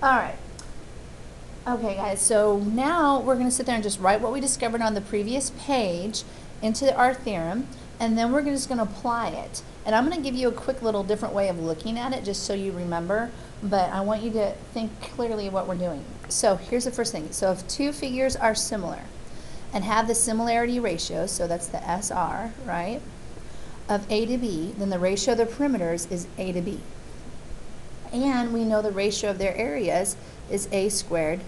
All right. Okay, guys, so now we're going to sit there and just write what we discovered on the previous page into our theorem, and then we're just going to apply it. And I'm going to give you a quick little different way of looking at it just so you remember, but I want you to think clearly of what we're doing. So here's the first thing. So if two figures are similar and have the similarity ratio, so that's the SR, right, of A to B, then the ratio of the perimeters is A to B. And we know the ratio of their areas is A squared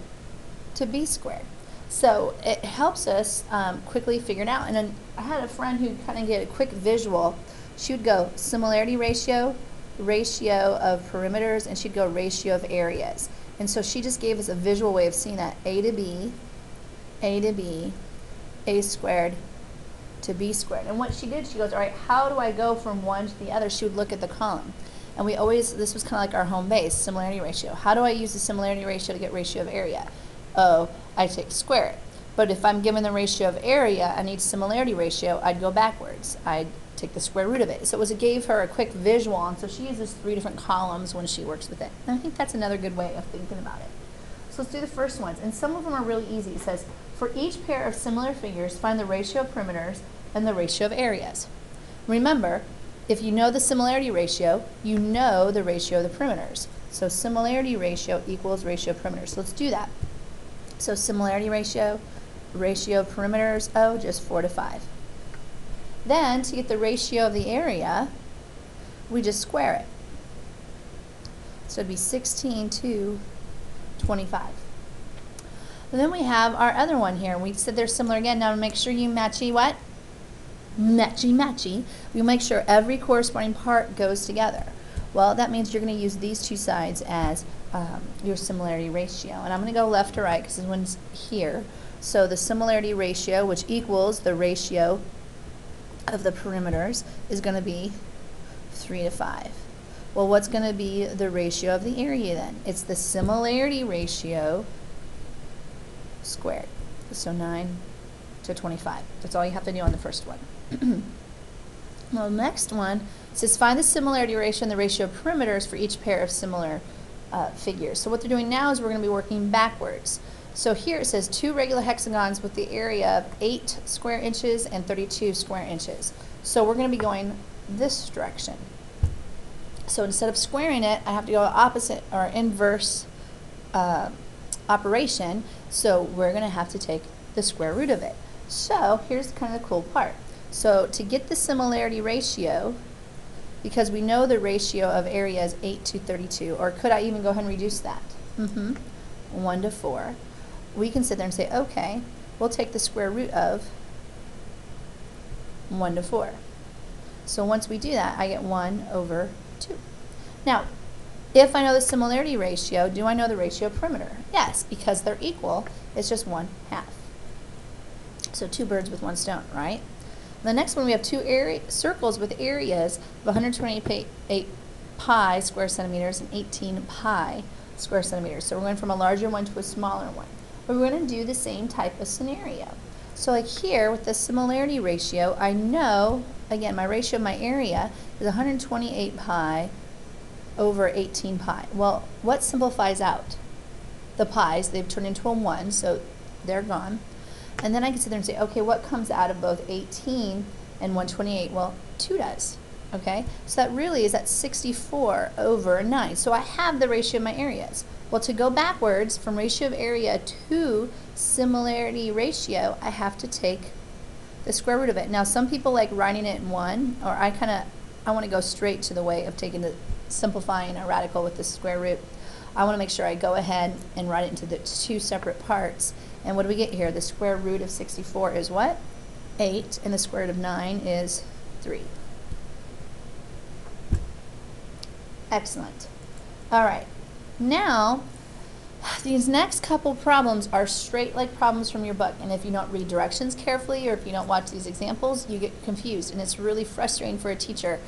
to B squared. So it helps us quickly figure it out. And then I had a friend who kind of get a quick visual. She would go similarity ratio, ratio of perimeters, and she'd go ratio of areas. And so she just gave us a visual way of seeing that. A to B, A to B, A squared to B squared. And what she did, she goes, all right, how do I go from one to the other? She would look at the column. And we always, this was kind of like our home base, similarity ratio. How do I use the similarity ratio to get ratio of area? Oh, I take square it. But if I'm given the ratio of area, I need similarity ratio, I'd go backwards. I'd take the square root of it. So it gave her a quick visual, and so she uses 3 different columns when she works with it. And I think that's another good way of thinking about it. So let's do the first ones. And some of them are really easy. It says, for each pair of similar figures, find the ratio of perimeters and the ratio of areas. Remember, if you know the similarity ratio, you know the ratio of the perimeters. So similarity ratio equals ratio of perimeters. So let's do that. So similarity ratio, ratio of perimeters, oh, just 4 to 5. Then to get the ratio of the area, we just square it. So it'd be 16 to 25. And then we have our other one here. We said they're similar again. Now to make sure you matchy what? Matchy. We make sure every corresponding part goes together. Well, that means you're going to use these two sides as your similarity ratio. And I'm going to go left to right because this one's here. So the similarity ratio, which equals the ratio of the perimeters, is going to be 3 to 5. Well, what's going to be the ratio of the area then? It's the similarity ratio squared. So 9 to 25. That's all you have to do on the first one. Well, the next one says find the similarity ratio and the ratio of perimeters for each pair of similar figures. So what they're doing now is we're going to be working backwards. So here it says 2 regular hexagons with the area of 8 square inches and 32 square inches. So we're going to be going this direction. So instead of squaring it, I have to go opposite or inverse operation. So we're going to have to take the square root of it. So here's kind of the cool part. So to get the similarity ratio, because we know the ratio of area is 8 to 32, or could I even go ahead and reduce that? 1 to 4. We can sit there and say, okay, we'll take the square root of 1 to 4. So once we do that, I get 1 over 2. Now, if I know the similarity ratio, do I know the ratio of perimeter? Yes, because they're equal, it's just 1/2. So 2 birds with 1 stone, right? The next one, we have 2 circles with areas of 128 pi square centimeters and 18 pi square centimeters. So we're going from a larger one to a smaller one. But we're going to do the same type of scenario. So like here with the similarity ratio, I know, again, my ratio of my area is 128 pi over 18 pi. Well, what simplifies out? The pi's, they've turned into a 1, so they're gone. And then I can sit there and say, okay, what comes out of both 18 and 128? Well, 2 does, okay? So that really is at 64 over 9. So I have the ratio of my areas. Well, to go backwards from ratio of area to similarity ratio, I have to take the square root of it. Now, some people like writing it in 1, or I want to go straight to the way of taking the simplifying a radical with the square root. I want to make sure I go ahead and write it into the 2 separate parts. And what do we get here? The square root of 64 is what? 8, and the square root of 9 is 3. Excellent. All right. Now, these next couple problems are straight like problems from your book. And if you don't read directions carefully or if you don't watch these examples, you get confused. And it's really frustrating for a teacher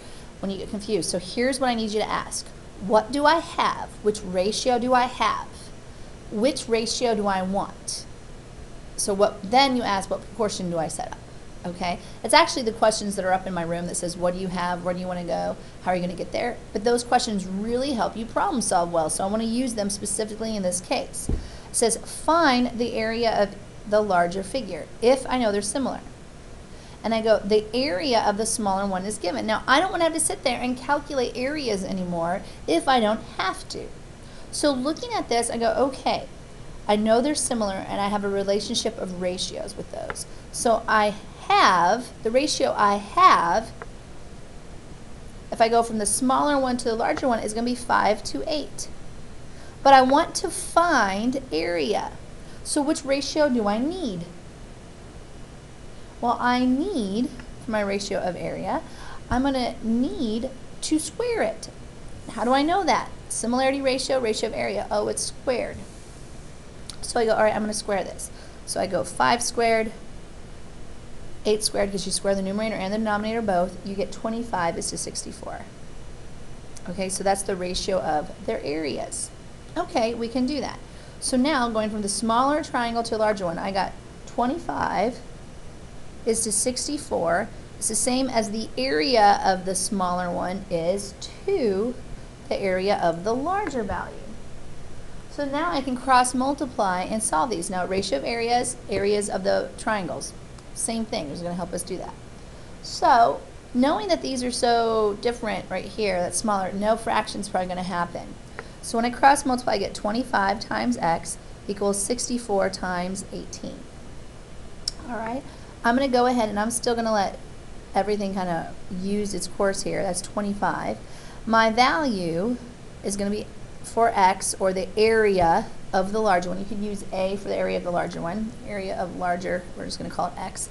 when you get confused. So here's what I need you to ask. What do I have? Which ratio do I have? Which ratio do I want? So then you ask, what proportion do I set up? Okay, it's actually the questions that are up in my room that says, what do you have, where do you want to go, how are you going to get there? But those questions really help you problem solve well, so I want to use them specifically in this case. It says, find the area of the larger figure if I know they're similar. And I go, the area of the smaller one is given. Now, I don't want to have to sit there and calculate areas anymore if I don't have to. So looking at this, I go, okay, I know they're similar and I have a relationship of ratios with those. So I have, the ratio I have, if I go from the smaller one to the larger one, is going to be 5 to 8. But I want to find area. So which ratio do I need? Well, I need, for my ratio of area, I'm going to need to square it. How do I know that? Similarity ratio, ratio of area. Oh, it's squared. So I go, all right, I'm going to square this. So I go 5 squared, 8 squared, because you square the numerator and the denominator both, you get 25 is to 64. Okay, so that's the ratio of their areas. Okay, we can do that. So now, going from the smaller triangle to a larger one, I got 25 is to 64. It's the same as the area of the smaller one is to the area of the larger value. So now I can cross multiply and solve these. Now, ratio of areas, areas of the triangles. Same thing is going to help us do that. So, knowing that these are so different right here, that's smaller, no fraction is probably going to happen. So when I cross multiply, I get 25 times x equals 64 times 18. All right, I'm going to go ahead and I'm still going to let everything kind of use its course here. That's 25. My value is going to be for x, or the area of the larger one. You could use a for the area of the larger one. Area of larger, we're just going to call it x.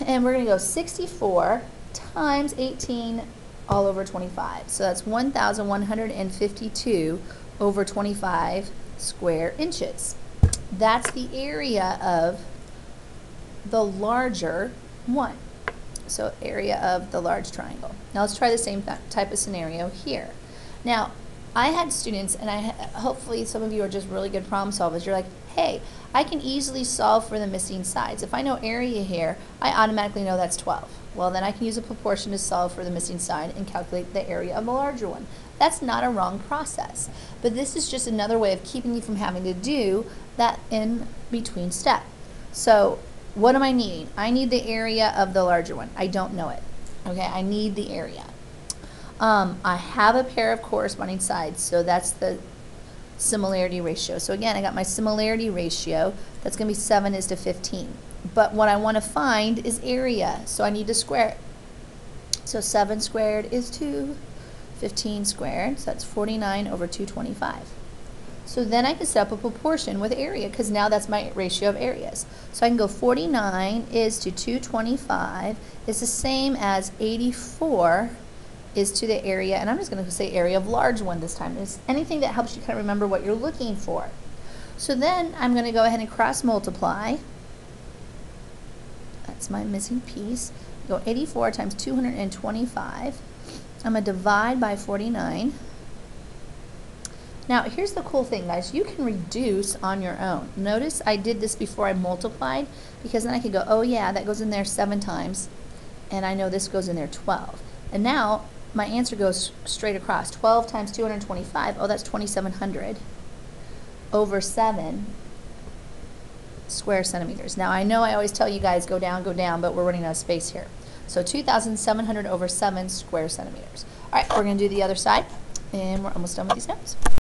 And we're going to go 64 times 18 all over 25. So that's 1,152 over 25 square inches. That's the area of the larger one. So area of the large triangle. Now let's try the same type of scenario here. Now, I had students, and hopefully some of you are just really good problem solvers. You're like, hey, I can easily solve for the missing sides. If I know area here, I automatically know that's 12. Well, then I can use a proportion to solve for the missing side and calculate the area of the larger one. That's not a wrong process. But this is just another way of keeping you from having to do that in between step. So what am I needing? I need the area of the larger one. I don't know it. Okay, I need the area. I have a pair of corresponding sides, so that's the similarity ratio. So again, I got my similarity ratio. That's going to be 7 is to 15. But what I want to find is area, so I need to square it. So 7 squared is 2, 15 squared, so that's 49 over 225. So then I can set up a proportion with area, because now that's my ratio of areas. So I can go 49 is to 225 is the same as 84 is to the area, and I'm just going to say area of large one this time. It's anything that helps you kind of remember what you're looking for. So then I'm going to go ahead and cross multiply. That's my missing piece. Go 84 times 225. I'm going to divide by 49. Now here's the cool thing, guys. You can reduce on your own. Notice I did this before I multiplied, because then I could go, oh yeah, that goes in there 7 times, and I know this goes in there 12. And now my answer goes straight across. 12 times 225, oh, that's 2,700 over 7 square centimeters. Now, I know I always tell you guys go down, but we're running out of space here. So 2,700 over 7 square centimeters. All right, we're going to do the other side, and we're almost done with these notes.